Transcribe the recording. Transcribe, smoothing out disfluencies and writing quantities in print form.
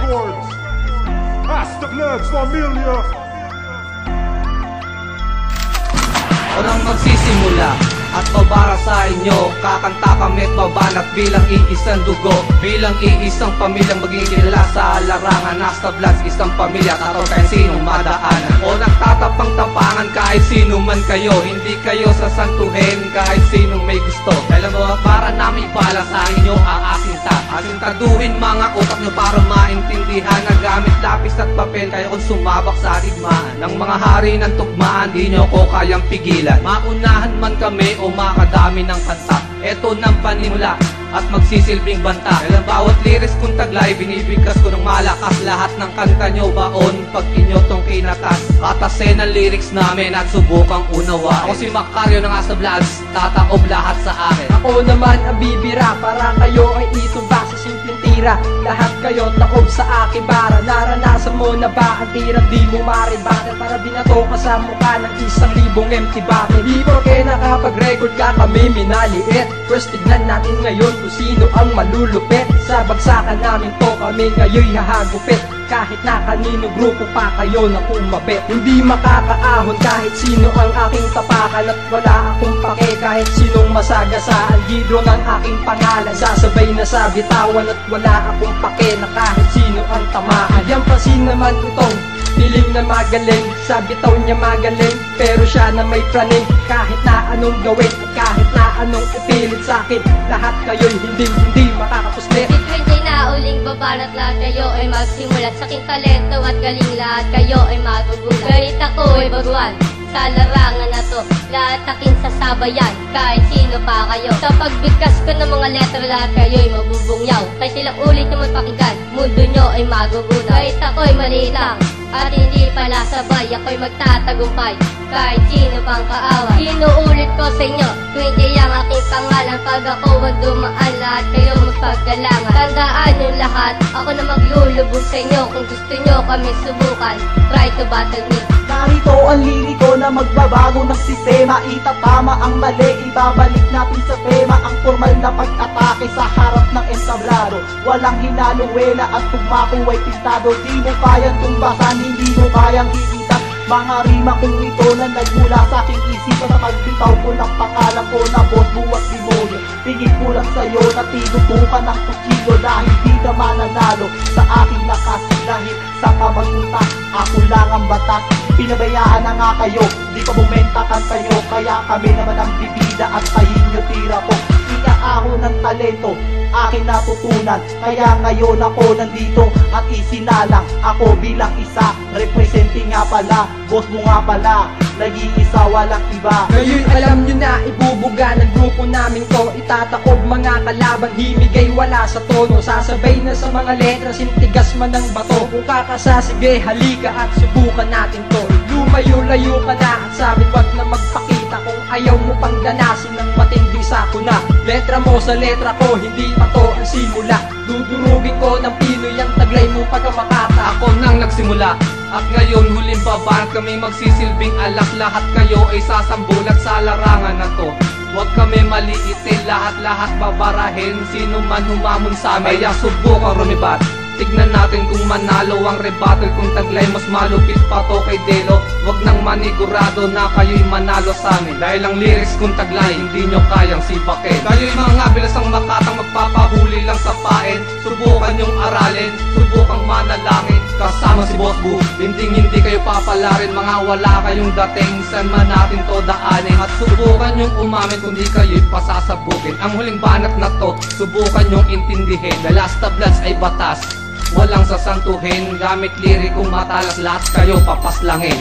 Records. Pass the Bloods Familia. Unang magsisimula at babara sa inyo, kakanta kami at babanat bilang iisang dugo, bilang iisang pamilyang magiging kilala sa larangan. Nasta Bloods, isang pamilya, tataw kahit sinong madaanan o nagtatapang-tapangan kahit sino man kayo. Hindi kayo sasantuhin kahit sinong may gusto. Alam mo, para namin pala sa inyo aasinta, asintaduhin mga utak nyo para maintindihan na gamit lapis at papel kayo kung sumabak sa digmaan ng mga hari ng tugmaan. Di nyo ko kayang pigilan, maunahan man kami o makadami ng kanta. Eto ng panimula at magsisilbing banta. Kailang bawat lyrics kong taglay, binibigkas ko ng malakas. Lahat ng kanta nyo baon pag inyo tong kinatas. Katasin ang lyrics namin at subukang unawa. Ako si Macario ng Nasta Bloods, tataob lahat sa akin. Ako naman ang bibira, para kayo ay itumba sa simpleng tira. Lahat kayo taob sa aking bara. Naranasan mo na ba ang tirang di mo maribatan? Para binato ka sa mukha ng 1,000 empty bottle. Di porke nakapag-record ka kami minaliit. First tignan natin ngayon kung sino ang malulupit. Sa bagsakan namin to kami ngayon hahagupit. Kahit na kanino grupo pa kayo na kumapit. Hindi makakaahon kahit sino ang aking tapakan. At wala akong pake kahit sinong masagasaan. Gidro ng aking pangalan, sasabay na sa bitawan. At wala akong pake na kahit sino ang tamaan. Yan pasin naman itong piling na magaling. Sa bitaw niya magaling, pero siya na may praning. Kahit na anong gawin at kahit na anong ipilit sa'kin, lahat kayo'y hindi makakapuslit. Hindi na uling babanat, lahat kayo ay magsimulat. Sa aking talento at galing, lahat kayo ay magugulat. Kahit ako ay baguan sa larangan na to, lahat aking sasabayan kahit sino pa kayo. Sa pagbigkas ko ng mga letra, lahat kayo ay mabubungyaw. Kahit ilang ulit nyo magpakinggan, mundo nyo ay magugunaw. Kahit ako ay maliit lang at hindi pala sabay, ako'y magtatagumpay kahit sino pang kaaway. Inuulit ko sa inyo, 20 ang aking pangalan. Pag ako ang dumaan, lahat kayo magpaggalangan. Tandaan nyo lahat, ako na maglulubog sa inyo. Kung gusto nyo kami subukan, try to battle me. Narito ang liriko na magbabago ng sistema. Itatama ang mali, ibabalik natin sa tema. Ang formal na pag-atake sa harap ng entablado. Walang hinaluwela at tugmako ay pintado. Di mo kayang tumbasan, hindi mo kayang iitan. Mga rima kong ito na nagmula sa aking isipan. Sa pagbitaw ko ng pangalan ko na boss, buwat demonyo. Tingin ko lang sa'yo na tinutukan ng kutsilyo. Dahil di ka mananalo sa aking lakas. Dahil sa kamagpunta, ako lang ang batas. Pinabayaan na nga kayo, di pa bumenta kanta nyo. Kaya kami naman ang bibida at tayin nyo tira ko. Ikaahon ng talento, aking natutunan. Kaya ngayon ako nandito at isinalang ako bilang isa. Representing nga pala, boss mo nga pala, nag-iisa walang iba. Ngayon alam nyo na, ibubuga ng grupo namin to. Itatakob mga kalaban, himigay wala sa tono. Sasabay na sa mga letra, sintigas man ng bato. Kung kakasasige, halika at subukan natin to. Lumayo-layo ka na at sabi wag na magpakita. Kung ayaw mo pang ganasin ng matinding sakuna. Letra mo sa letra ko, hindi pa to ang simula. Dudurugin ko ng Pinoy ang taglay mo pagkamakata. Ako nang nagsimula at ngayon huling babanat kami magsisilbing alak. Lahat kayo ay sasambulat sa larangan na to. Huwag kami maliitin, lahat-lahat babarahin. Sino man humamon sa amin, kaya subukang rumibat. Tignan natin kung manalo ang rebuttal. Kung taglay mas malupit pa to kay Delo, wag nang manigurado na kayo'y manalo sa amin. Dahil ang lyrics kung taglay, hindi nyo kayang sipakin. Kayo'y mga bilasang makatang magpapahuli lang sa pain. Subukan nyong aralin, subukang manalangin. Kasama si Boss Boo, hindi kayo papalarin. Mga wala kayong dating, saan man natin to daanin. At subukan nyong umamin kung di kayo'y pasasabukin. Ang huling banat na to, subukan nyong intindihin. The Nasta Bloods ay batas, walang sasantuhin. Gamit lirikong matalas, lahat kayo papaslangin.